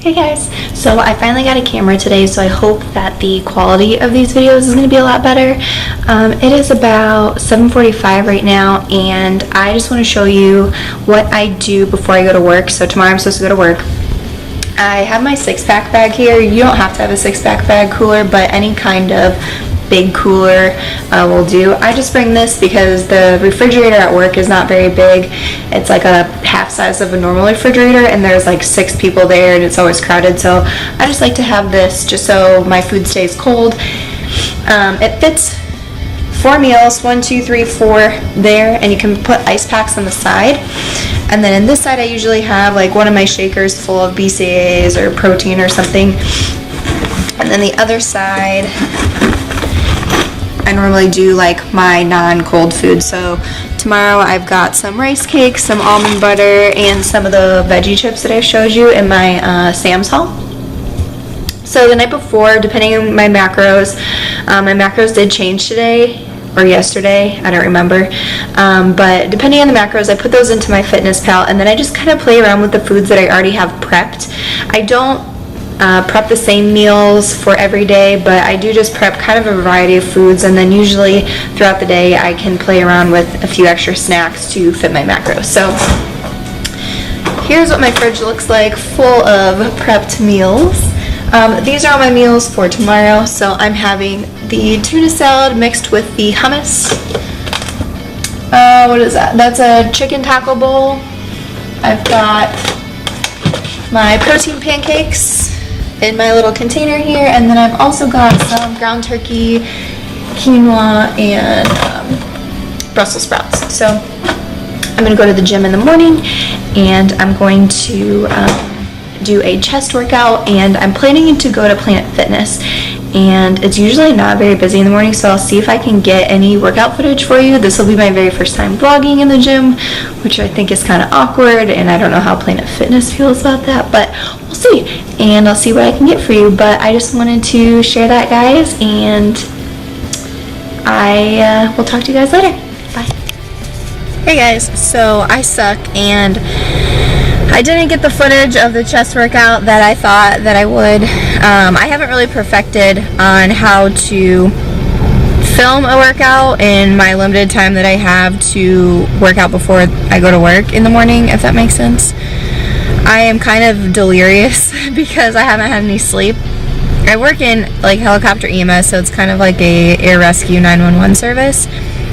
Hey guys, so I finally got a camera today, so I hope that the quality of these videos is going to be a lot better. It is about 7:45 right now, and I just want to show you what I do before I go to work. So tomorrow I'm supposed to go to work. I have my 6-pack bag here. You don't have to have a 6-pack bag cooler, but any kind of big cooler will do. I just bring this because the refrigerator at work is not very big. It's like a half size of a normal refrigerator, and there's like 6 people there, and it's always crowded. So I just like to have this just so my food stays cold. It fits 4 meals, 1, 2, 3, 4 there, and you can put ice packs on the side. And then in this side I usually have like one of my shakers full of BCAAs or protein or something. And then the other side I normally do like my non-cold food. So tomorrow I've got some rice cakes, some almond butter, and some of the veggie chips that I showed you in my Sam's haul. So the night before, depending on my macros did change today or yesterday, I don't remember, but depending on the macros, I put those into my FitnessPal, and then I just kind of play around with the foods that I already have prepped. I don't prep the same meals for every day, but I do just prep kind of a variety of foods, and then usually throughout the day I can play around with a few extra snacks to fit my macros. So here's what my fridge looks like, full of prepped meals. These are all my meals for tomorrow. So I'm having the tuna salad mixed with the hummus. What is that? That's a chicken taco bowl. I've got my protein pancakes in my little container here, and then I've also got some ground turkey, quinoa, and Brussels sprouts. So I'm gonna go to the gym in the morning, and I'm going to do a chest workout, and I'm planning to go to Planet Fitness, and it's usually not very busy in the morning, so I'll see if I can get any workout footage for you. This will be my very first time vlogging in the gym, which I think is kind of awkward, and I don't know how Planet Fitness feels about that, but we'll see, and I'll see what I can get for you. But I just wanted to share that, guys, and I will talk to you guys later. Bye. Hey guys, so I suck, and I didn't get the footage of the chest workout that I thought that I would. I haven't really perfected on how to film a workout in my limited time that I have to work out before I go to work in the morning, if that makes sense. I am kind of delirious because I haven't had any sleep. I work in like helicopter EMS, so it's kind of like a air rescue 911 service.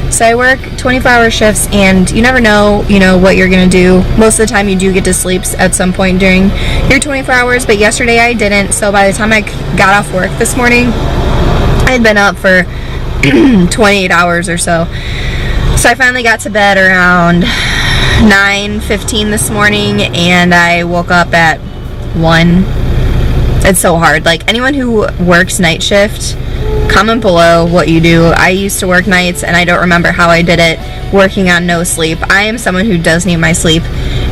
So I work 24-hour shifts, and you never know, what you're gonna do. Most of the time you do get to sleep at some point during your 24 hours, but yesterday I didn't. So by the time I got off work this morning, I had been up for 28 hours or so. So I finally got to bed around 9:15 this morning, and I woke up at 1. It's so hard. Like, anyone who works night shift, comment below what you do. I used to work nights, and I don't remember how I did it working on no sleep. I am someone who does need my sleep,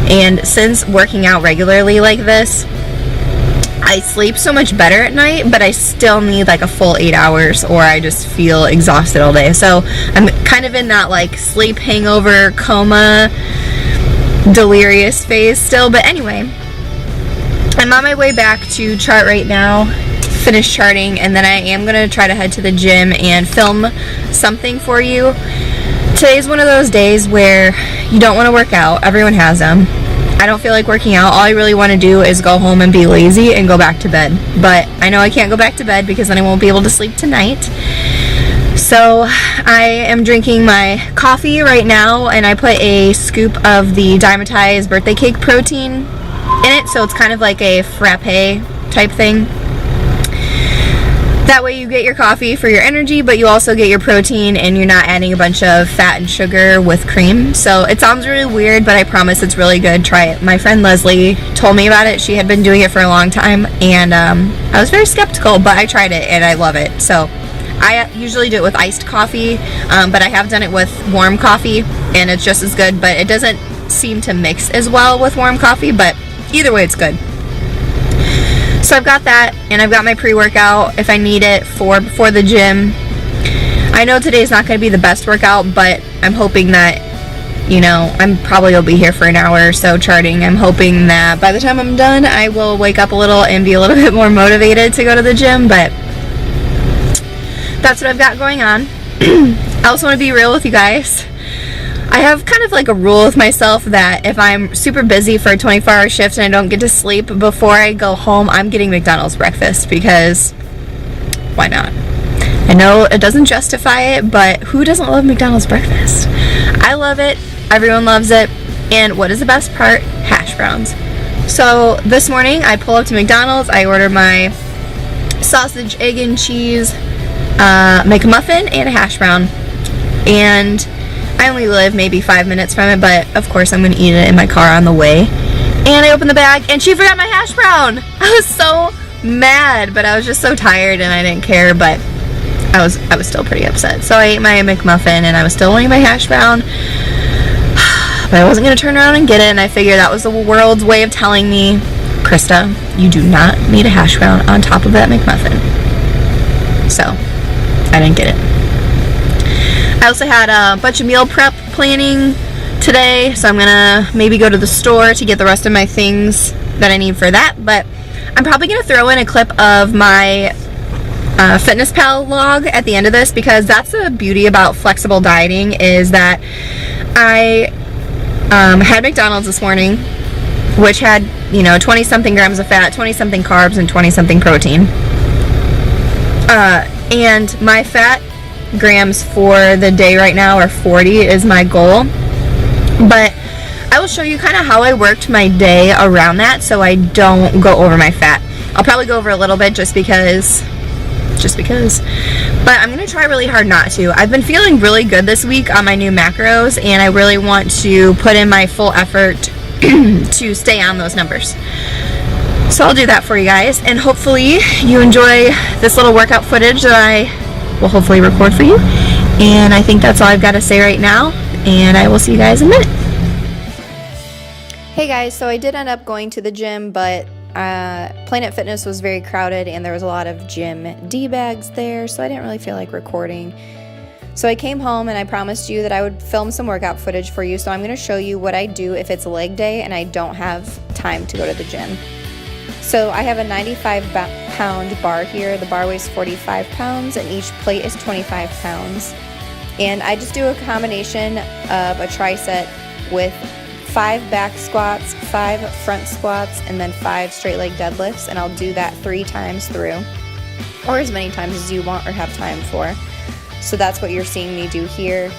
and since working out regularly like this, I sleep so much better at night, but I still need like a full 8 hours, or I just feel exhausted all day. So I'm kind of in that like sleep hangover, coma, delirious phase still. But anyway, I'm on my way back to chart right now, finish charting, and then I am going to try to head to the gym and film something for you. Today's one of those days where you don't want to work out. Everyone has them. I don't feel like working out. All I really want to do is go home and be lazy and go back to bed. But I know I can't go back to bed because then I won't be able to sleep tonight. So I am drinking my coffee right now, and I put a scoop of the Dymatize birthday cake protein in it, so it's kind of like a frappe type thing. That way you get your coffee for your energy, but you also get your protein, and you're not adding a bunch of fat and sugar with cream. So it sounds really weird, but I promise it's really good. Try it. My friend Leslie told me about it. She had been doing it for a long time, and I was very skeptical, but I tried it and I love it. So I usually do it with iced coffee, but I have done it with warm coffee, and it's just as good, but it doesn't seem to mix as well with warm coffee, but either way it's good. So I've got that, and I've got my pre-workout if I need it for before the gym. I know today's not going to be the best workout, but I'm hoping that you know, I'm probably will be here for an hour or so charting. I'm hoping that by the time I'm done, I will wake up a little and be a little bit more motivated to go to the gym, but that's what I've got going on. I also want to be real with you guys. I have kind of like a rule with myself that if I'm super busy for a 24-hour shift and I don't get to sleep before I go home, I'm getting McDonald's breakfast, because why not? I know it doesn't justify it, but who doesn't love McDonald's breakfast? I love it. Everyone loves it. And what is the best part? Hash browns. So this morning I pull up to McDonald's. I order my sausage, egg, and cheese McMuffin and a hash brown. And I only live maybe 5 minutes from it, but of course I'm going to eat it in my car on the way. And I opened the bag and she forgot my hash brown. I was so mad, but I was just so tired and I didn't care, but I was still pretty upset. So I ate my McMuffin and I was still wanting my hash brown, but I wasn't going to turn around and get it, and I figured that was the world's way of telling me, Krista, you do not need a hash brown on top of that McMuffin. So I didn't get it. I also had a bunch of meal prep planning today, so I'm gonna maybe go to the store to get the rest of my things that I need for that, but I'm probably gonna throw in a clip of my FitnessPal log at the end of this, because that's the beauty about flexible dieting, is that I had McDonald's this morning, which had, you know, 20 something grams of fat, 20 something carbs, and 20 something protein, and my fat grams for the day right now are 40 is my goal, but I will show you kind of how I worked my day around that so I don't go over my fat. I'll probably go over a little bit just because, but I'm gonna try really hard not to. I've been feeling really good this week on my new macros, and I really want to put in my full effort to stay on those numbers. So I'll do that for you guys, and hopefully you enjoy this little workout footage that I will hopefully record for you. And I think that's all I've got to say right now, and I will see you guys in a minute. Hey guys, so I did end up going to the gym, but Planet Fitness was very crowded and there was a lot of gym D-bags there, so I didn't really feel like recording. So I came home and I promised you that I would film some workout footage for you, so I'm going to show you what I do if it's leg day and I don't have time to go to the gym. So I have a 95-pound bar here. The bar weighs 45 pounds and each plate is 25 pounds. And I just do a combination of a tricep with 5 back squats, 5 front squats, and then 5 straight leg deadlifts. And I'll do that 3 times through, or as many times as you want or have time for. So that's what you're seeing me do here.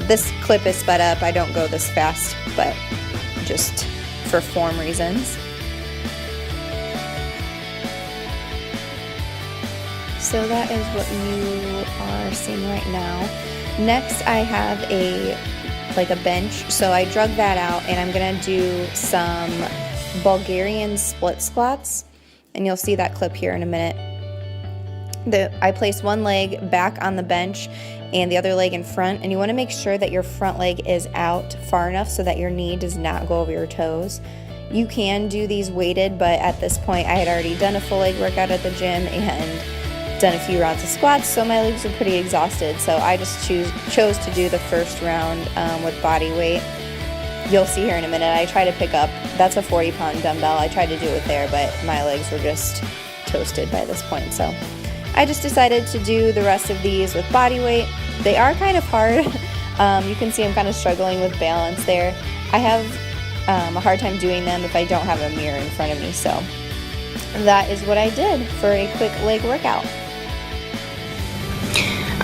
This clip is sped up. I don't go this fast, but just for form reasons. So that is what you are seeing right now. Next I have a bench, so I drug that out and I'm gonna do some Bulgarian split squats, and you'll see that clip here in a minute. I place one leg back on the bench and the other leg in front, and you want to make sure that your front leg is out far enough so that your knee does not go over your toes. You can do these weighted, but at this point I had already done a full leg workout at the gym and done a few rounds of squats, so my legs were pretty exhausted, so I just chose to do the first round with body weight. You'll see here in a minute. I try to pick up, that's a 40-pound dumbbell. I tried to do it there, but my legs were just toasted by this point, so I just decided to do the rest of these with body weight. They are kind of hard. You can see I'm kind of struggling with balance there. I have a hard time doing them if I don't have a mirror in front of me, so that is what I did for a quick leg workout.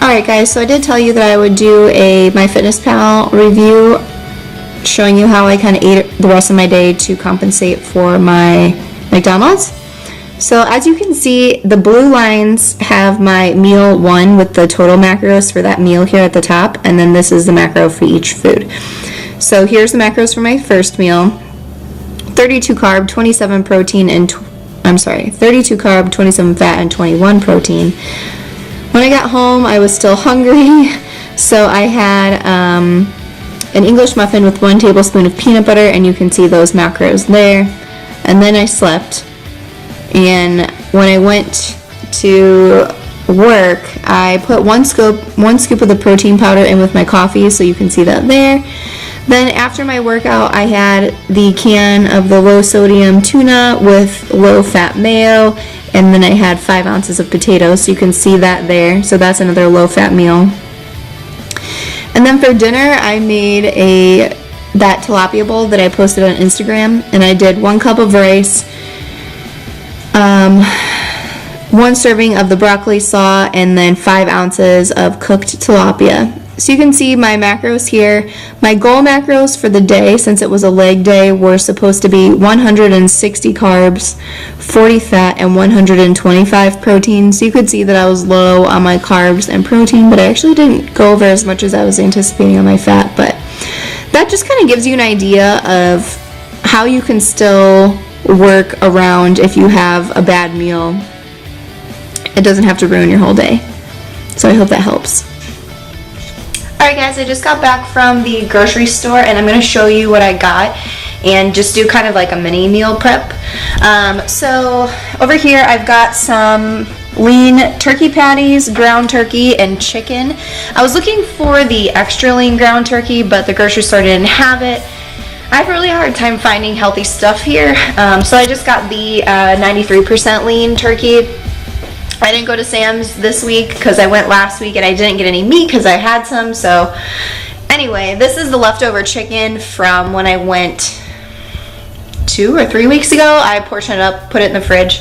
Alright guys, so I did tell you that I would do a MyFitnessPal review showing you how I kind of ate the rest of my day to compensate for my McDonald's. So as you can see, the blue lines have my meal 1 with the total macros for that meal here at the top, and then this is the macro for each food. So here's the macros for my first meal: 32 carb, 27 protein, and 32 carb, 27 fat, and 21 protein. When I got home, I was still hungry, so I had an English muffin with 1 tablespoon of peanut butter, and you can see those macros there. And then I slept, and when I went to work, I put one scoop of the protein powder in with my coffee, so you can see that there. Then after my workout, I had the can of the low sodium tuna with low fat mayo, and then I had 5 ounces of potatoes, so you can see that there. So that's another low fat meal. And then for dinner, I made that tilapia bowl that I posted on Instagram, and I did 1 cup of rice, 1 serving of the broccoli slaw, and then 5 ounces of cooked tilapia. So you can see my macros here. My goal macros for the day, since it was a leg day, were supposed to be 160 carbs, 40 fat, and 125 protein. So you could see that I was low on my carbs and protein, but I actually didn't go over as much as I was anticipating on my fat. But that just kind of gives you an idea of how you can still work around if you have a bad meal. It doesn't have to ruin your whole day. So I hope that helps. Alright guys, I just got back from the grocery store and I'm going to show you what I got and just do kind of like a mini meal prep. So over here I've got some lean turkey patties, ground turkey, and chicken. I was looking for the extra lean ground turkey, but the grocery store didn't have it. I have a really hard time finding healthy stuff here, so I just got the 93% lean turkey. I didn't go to Sam's this week because I went last week and I didn't get any meat because I had some. So anyway, this is the leftover chicken from when I went 2 or 3 weeks ago. I portioned it up, put it in the fridge.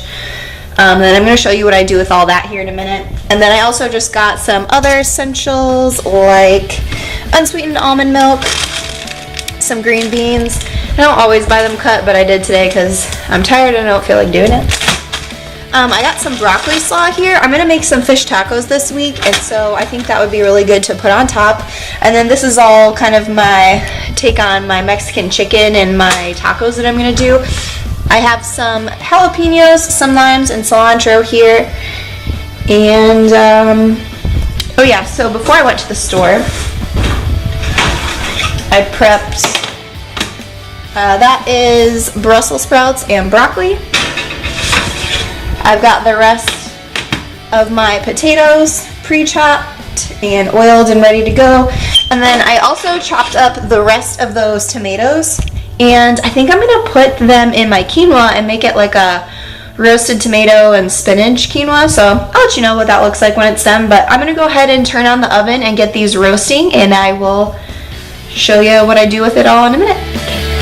And then I'm going to show you what I do with all that here in a minute. And then I also just got some other essentials like unsweetened almond milk, some green beans. I don't always buy them cut, but I did today because I'm tired and I don't feel like doing it. I got some broccoli slaw here. I'm going to make some fish tacos this week, and so I think that would be really good to put on top. And then this is all kind of my take on my Mexican chicken and my tacos that I'm going to do. I have some jalapenos, some limes, and cilantro here. And, oh yeah, so before I went to the store, I prepped, that is Brussels sprouts and broccoli. I've got the rest of my potatoes pre-chopped and oiled and ready to go. And then I also chopped up the rest of those tomatoes. And I think I'm going to put them in my quinoa and make it like a roasted tomato and spinach quinoa. So I'll let you know what that looks like when it's done. But I'm going to go ahead and turn on the oven and get these roasting. And I will show you what I do with it all in a minute.